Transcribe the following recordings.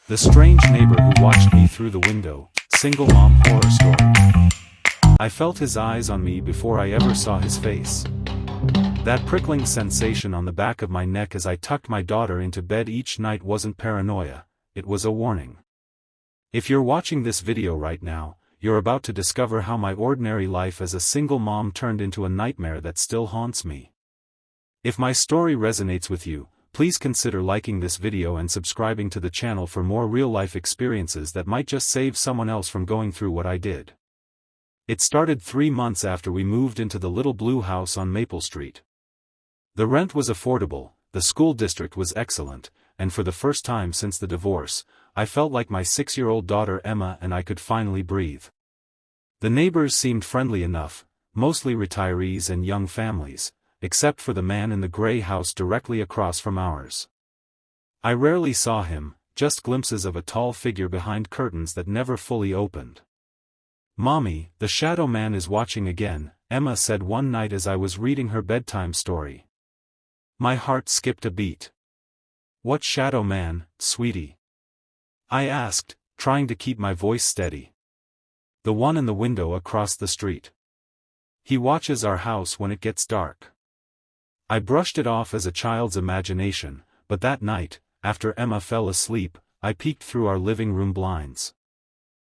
The strange neighbor who watched me through the window, single mom horror story. I felt his eyes on me before I ever saw his face. That prickling sensation on the back of my neck as I tucked my daughter into bed each night wasn't paranoia, it was a warning. If you're watching this video right now, you're about to discover how my ordinary life as a single mom turned into a nightmare that still haunts me. If my story resonates with you, please consider liking this video and subscribing to the channel for more real-life experiences that might just save someone else from going through what I did. It started 3 months after we moved into the little blue house on Maple Street. The rent was affordable, the school district was excellent, and for the first time since the divorce, I felt like my 6-year-old daughter Emma and I could finally breathe. The neighbors seemed friendly enough, mostly retirees and young families, except for the man in the gray house directly across from ours. I rarely saw him, just glimpses of a tall figure behind curtains that never fully opened. "Mommy, the shadow man is watching again," Emma said one night as I was reading her bedtime story. My heart skipped a beat. "What shadow man, sweetie?" I asked, trying to keep my voice steady. "The one in the window across the street. He watches our house when it gets dark." I brushed it off as a child's imagination, but that night, after Emma fell asleep, I peeked through our living room blinds.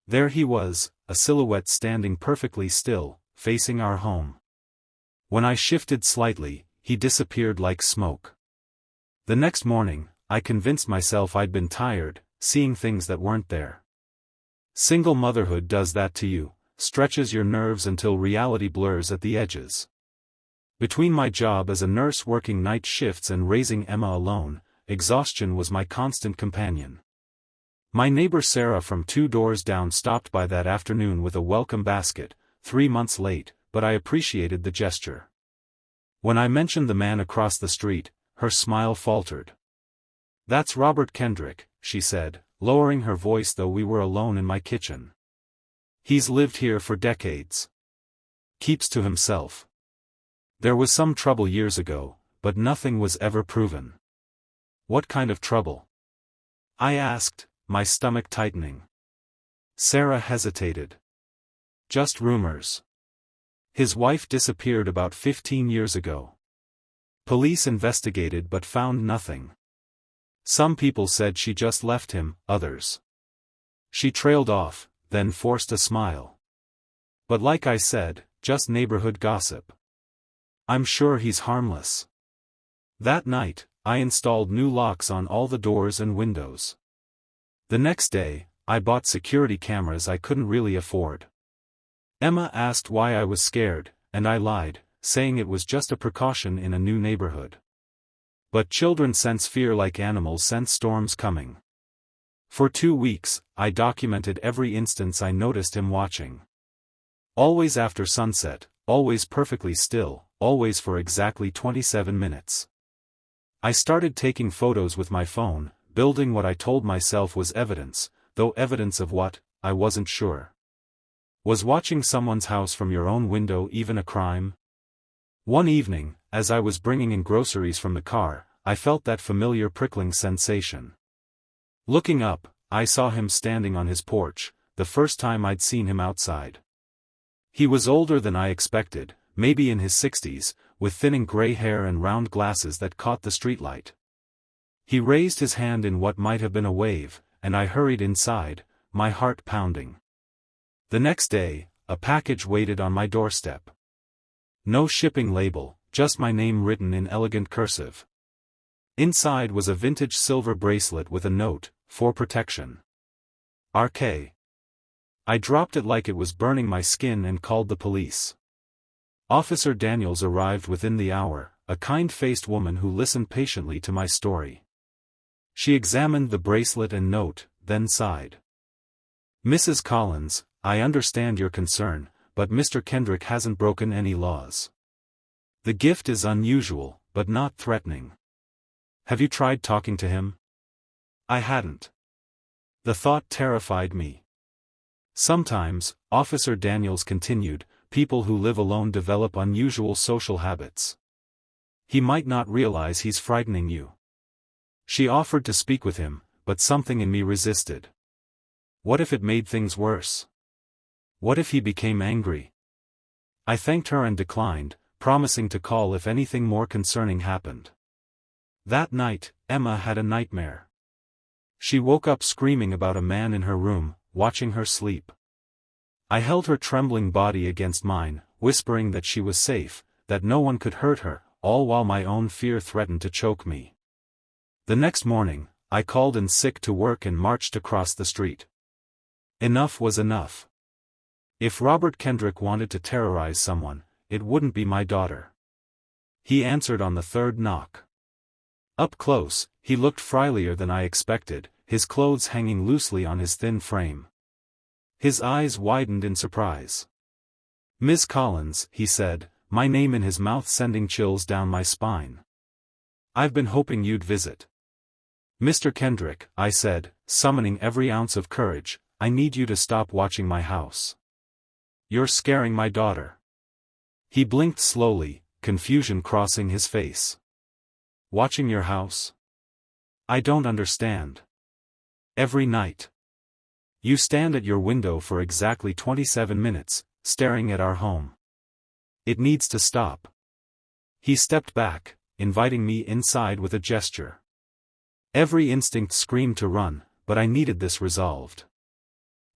There he was, a silhouette standing perfectly still, facing our home. When I shifted slightly, he disappeared like smoke. The next morning, I convinced myself I'd been tired, seeing things that weren't there. Single motherhood does that to you, stretches your nerves until reality blurs at the edges. Between my job as a nurse working night shifts and raising Emma alone, exhaustion was my constant companion. My neighbor Sarah from 2 doors down stopped by that afternoon with a welcome basket, 3 months late, but I appreciated the gesture. When I mentioned the man across the street, her smile faltered. "That's Robert Kendrick," she said, lowering her voice though we were alone in my kitchen. "He's lived here for decades. Keeps to himself. There was some trouble years ago, but nothing was ever proven." "What kind of trouble?" I asked, my stomach tightening. Sarah hesitated. "Just rumors. His wife disappeared about 15 years ago. Police investigated but found nothing. Some people said she just left him, others." She trailed off, then forced a smile. "But like I said, just neighborhood gossip. I'm sure he's harmless." That night, I installed new locks on all the doors and windows. The next day, I bought security cameras I couldn't really afford. Emma asked why I was scared, and I lied, saying it was just a precaution in a new neighborhood. But children sense fear like animals sense storms coming. For 2 weeks, I documented every instance I noticed him watching. Always after sunset, always perfectly still, always for exactly 27 minutes. I started taking photos with my phone, building what I told myself was evidence, though evidence of what, I wasn't sure. Was watching someone's house from your own window even a crime? One evening, as I was bringing in groceries from the car, I felt that familiar prickling sensation. Looking up, I saw him standing on his porch, the first time I'd seen him outside. He was older than I expected, maybe in his 60s, with thinning gray hair and round glasses that caught the streetlight. He raised his hand in what might have been a wave, and I hurried inside, my heart pounding. The next day, a package waited on my doorstep. No shipping label, just my name written in elegant cursive. Inside was a vintage silver bracelet with a note, "For protection. RK." I dropped it like it was burning my skin and called the police. Officer Daniels arrived within the hour, a kind-faced woman who listened patiently to my story. She examined the bracelet and note, then sighed. "Mrs. Collins, I understand your concern, but Mr. Kendrick hasn't broken any laws. The gift is unusual, but not threatening. Have you tried talking to him?" I hadn't. The thought terrified me. "Sometimes," Officer Daniels continued, "people who live alone develop unusual social habits. He might not realize he's frightening you." She offered to speak with him, but something in me resisted. What if it made things worse? What if he became angry? I thanked her and declined, promising to call if anything more concerning happened. That night, Emma had a nightmare. She woke up screaming about a man in her room, watching her sleep. I held her trembling body against mine, whispering that she was safe, that no one could hurt her, all while my own fear threatened to choke me. The next morning, I called in sick to work and marched across the street. Enough was enough. If Robert Kendrick wanted to terrorize someone, it wouldn't be my daughter. He answered on the third knock. Up close, he looked friendlier than I expected, his clothes hanging loosely on his thin frame. His eyes widened in surprise. "Miss Collins," he said, my name in his mouth sending chills down my spine. "I've been hoping you'd visit." "Mr. Kendrick," I said, summoning every ounce of courage, "I need you to stop watching my house. You're scaring my daughter." He blinked slowly, confusion crossing his face. "Watching your house? I don't understand." "Every night. You stand at your window for exactly 27 minutes, staring at our home. It needs to stop." He stepped back, inviting me inside with a gesture. Every instinct screamed to run, but I needed this resolved.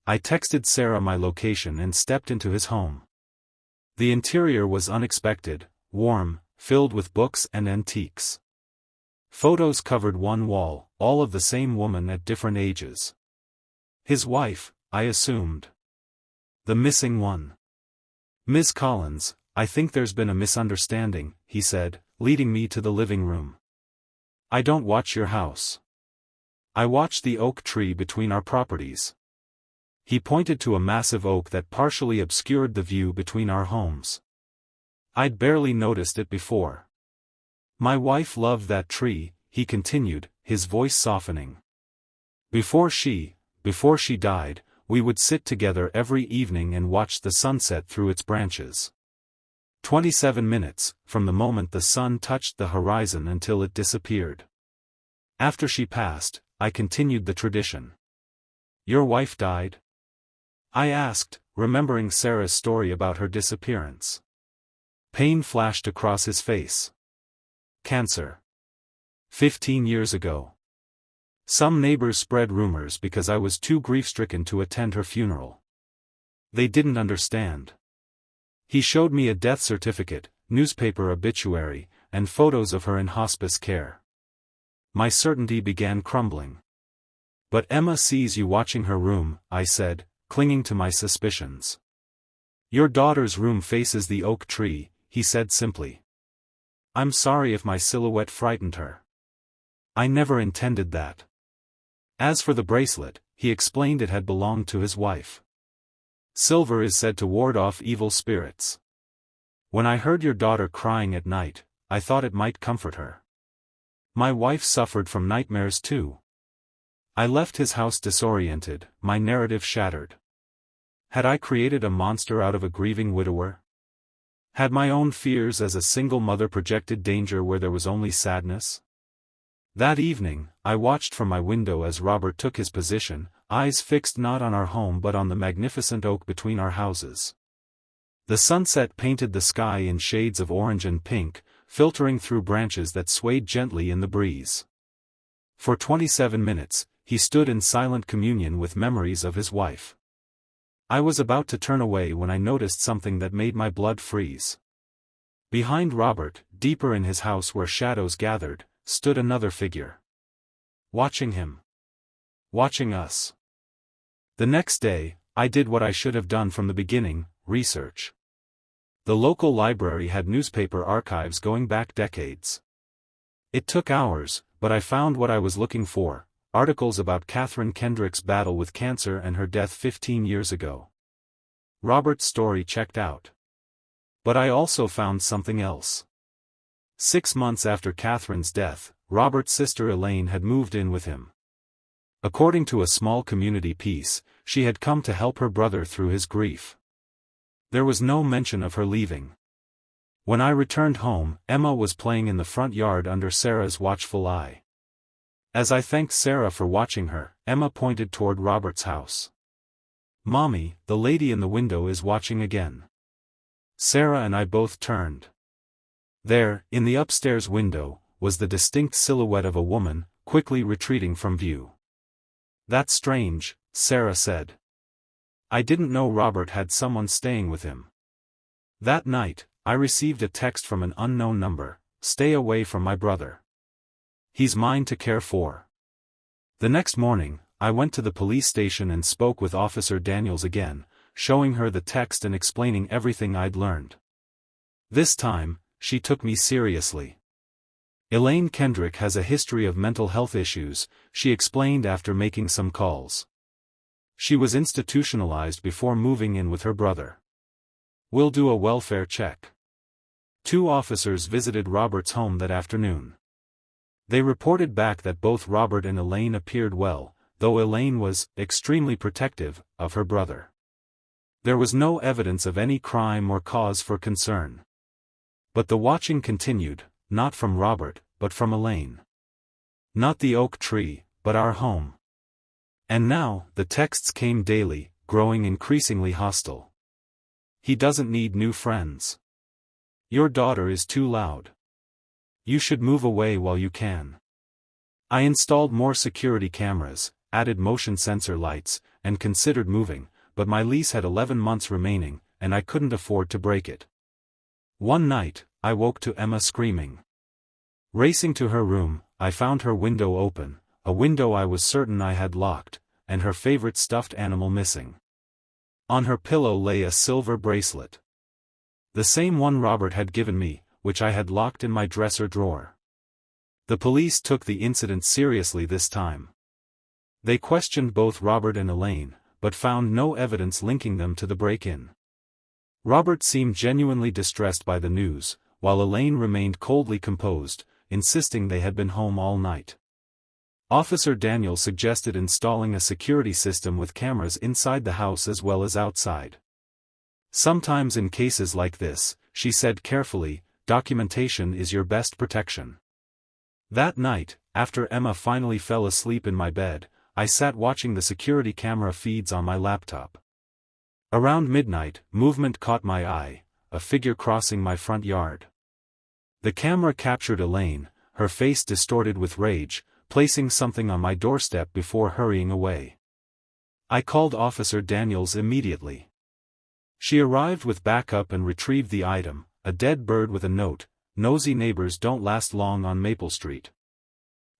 I texted Sarah my location and stepped into his home. The interior was unexpected, warm, filled with books and antiques. Photos covered one wall, all of the same woman at different ages. His wife, I assumed. The missing one. "Miss Collins, I think there's been a misunderstanding," he said, leading me to the living room. "I don't watch your house. I watch the oak tree between our properties." He pointed to a massive oak that partially obscured the view between our homes. I'd barely noticed it before. "My wife loved that tree," he continued, his voice softening. Before she died, we would sit together every evening and watch the sunset through its branches. 27 minutes, from the moment the sun touched the horizon until it disappeared. After she passed, I continued the tradition. "Your wife died?" I asked, remembering Sarah's story about her disappearance. Pain flashed across his face. "Cancer. 15 years ago. Some neighbors spread rumors because I was too grief-stricken to attend her funeral. They didn't understand." He showed me a death certificate, newspaper obituary, and photos of her in hospice care. My certainty began crumbling. "But Emma sees you watching her room," I said, clinging to my suspicions. "Your daughter's room faces the oak tree," he said simply. "I'm sorry if my silhouette frightened her. I never intended that." As for the bracelet, he explained it had belonged to his wife. "Silver is said to ward off evil spirits. When I heard your daughter crying at night, I thought it might comfort her. My wife suffered from nightmares too." I left his house disoriented, my narrative shattered. Had I created a monster out of a grieving widower? Had my own fears as a single mother projected danger where there was only sadness? That evening, I watched from my window as Robert took his position, eyes fixed not on our home but on the magnificent oak between our houses. The sunset painted the sky in shades of orange and pink, filtering through branches that swayed gently in the breeze. For 27 minutes, he stood in silent communion with memories of his wife. I was about to turn away when I noticed something that made my blood freeze. Behind Robert, deeper in his house where shadows gathered, stood another figure. Watching him. Watching us. The next day, I did what I should have done from the beginning, research. The local library had newspaper archives going back decades. It took hours, but I found what I was looking for, articles about Catherine Kendrick's battle with cancer and her death 15 years ago. Robert's story checked out. But I also found something else. 6 months after Catherine's death, Robert's sister Elaine had moved in with him. According to a small community piece, she had come to help her brother through his grief. There was no mention of her leaving. When I returned home, Emma was playing in the front yard under Sarah's watchful eye. As I thanked Sarah for watching her, Emma pointed toward Robert's house. "Mommy, the lady in the window is watching again." Sarah and I both turned. There, in the upstairs window, was the distinct silhouette of a woman, quickly retreating from view. "That's strange," Sarah said. "I didn't know Robert had someone staying with him." That night, I received a text from an unknown number: "Stay away from my brother. He's mine to care for." The next morning, I went to the police station and spoke with Officer Daniels again, showing her the text and explaining everything I'd learned. This time, she took me seriously. "Elaine Kendrick has a history of mental health issues," she explained after making some calls. "She was institutionalized before moving in with her brother. We'll do a welfare check." 2 officers visited Robert's home that afternoon. They reported back that both Robert and Elaine appeared well, though Elaine was extremely protective of her brother. There was no evidence of any crime or cause for concern. But the watching continued, not from Robert, but from Elaine. Not the oak tree, but our home. And now, the texts came daily, growing increasingly hostile. "He doesn't need new friends. Your daughter is too loud. You should move away while you can." I installed more security cameras, added motion sensor lights, and considered moving, but my lease had 11 months remaining, and I couldn't afford to break it. One night, I woke to Emma screaming. Racing to her room, I found her window open, a window I was certain I had locked, and her favorite stuffed animal missing. On her pillow lay a silver bracelet. The same one Robert had given me, which I had locked in my dresser drawer. The police took the incident seriously this time. They questioned both Robert and Elaine, but found no evidence linking them to the break-in. Robert seemed genuinely distressed by the news, while Elaine remained coldly composed, insisting they had been home all night. Officer Daniel suggested installing a security system with cameras inside the house as well as outside. "Sometimes in cases like this," she said carefully, "documentation is your best protection." That night, after Emma finally fell asleep in my bed, I sat watching the security camera feeds on my laptop. Around midnight, movement caught my eye, a figure crossing my front yard. The camera captured Elaine, her face distorted with rage, placing something on my doorstep before hurrying away. I called Officer Daniels immediately. She arrived with backup and retrieved the item, a dead bird with a note: "Nosy neighbors don't last long on Maple Street."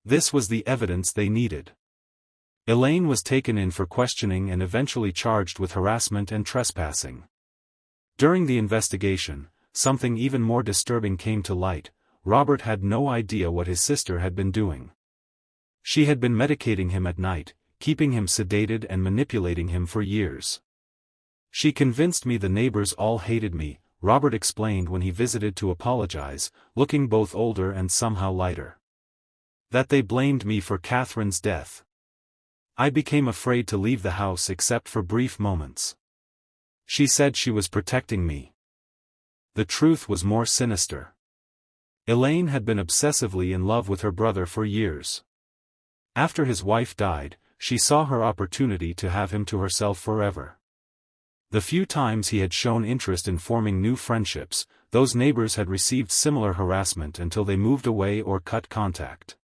This was the evidence they needed. Elaine was taken in for questioning and eventually charged with harassment and trespassing. During the investigation, something even more disturbing came to light: Robert had no idea what his sister had been doing. She had been medicating him at night, keeping him sedated and manipulating him for years. "She convinced me the neighbors all hated me," Robert explained when he visited to apologize, looking both older and somehow lighter. "That they blamed me for Catherine's death. I became afraid to leave the house except for brief moments. She said she was protecting me." The truth was more sinister. Elaine had been obsessively in love with her brother for years. After his wife died, she saw her opportunity to have him to herself forever. The few times he had shown interest in forming new friendships, those neighbors had received similar harassment until they moved away or cut contact.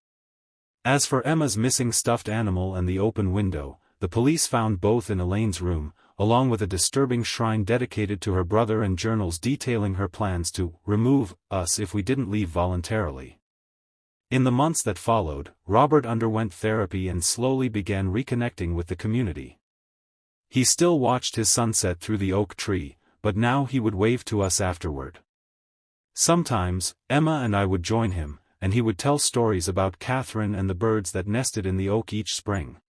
As for Emma's missing stuffed animal and the open window, the police found both in Elaine's room, along with a disturbing shrine dedicated to her brother and journals detailing her plans to remove us if we didn't leave voluntarily. In the months that followed, Robert underwent therapy and slowly began reconnecting with the community. He still watched his sunset through the oak tree, but now he would wave to us afterward. Sometimes, Emma and I would join him, and he would tell stories about Catherine and the birds that nested in the oak each spring.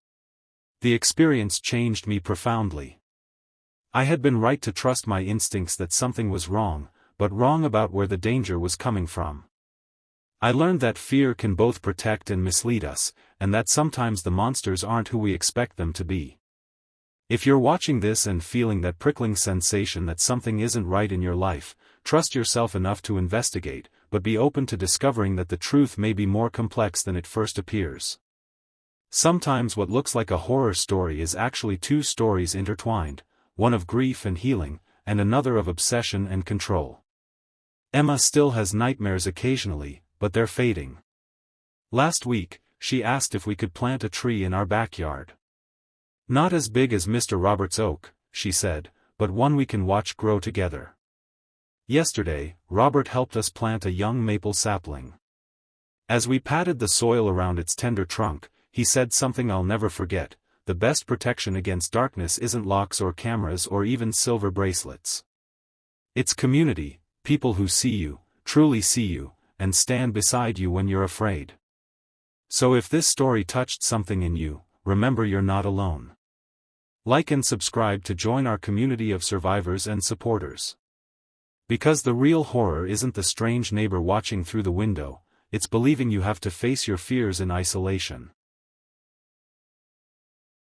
The experience changed me profoundly. I had been right to trust my instincts that something was wrong, but wrong about where the danger was coming from. I learned that fear can both protect and mislead us, and that sometimes the monsters aren't who we expect them to be. If you're watching this and feeling that prickling sensation that something isn't right in your life, trust yourself enough to investigate, but be open to discovering that the truth may be more complex than it first appears. Sometimes what looks like a horror story is actually two stories intertwined, one of grief and healing, and another of obsession and control. Emma still has nightmares occasionally, but they're fading. Last week, she asked if we could plant a tree in our backyard. Not as big as Mr. Robert's oak, she said, but one we can watch grow together. Yesterday, Robert helped us plant a young maple sapling. As we patted the soil around its tender trunk, he said something I'll never forget: the best protection against darkness isn't locks or cameras or even silver bracelets. It's community, people who see you, truly see you, and stand beside you when you're afraid. So if this story touched something in you, remember you're not alone. Like and subscribe to join our community of survivors and supporters. Because the real horror isn't the strange neighbor watching through the window, it's believing you have to face your fears in isolation.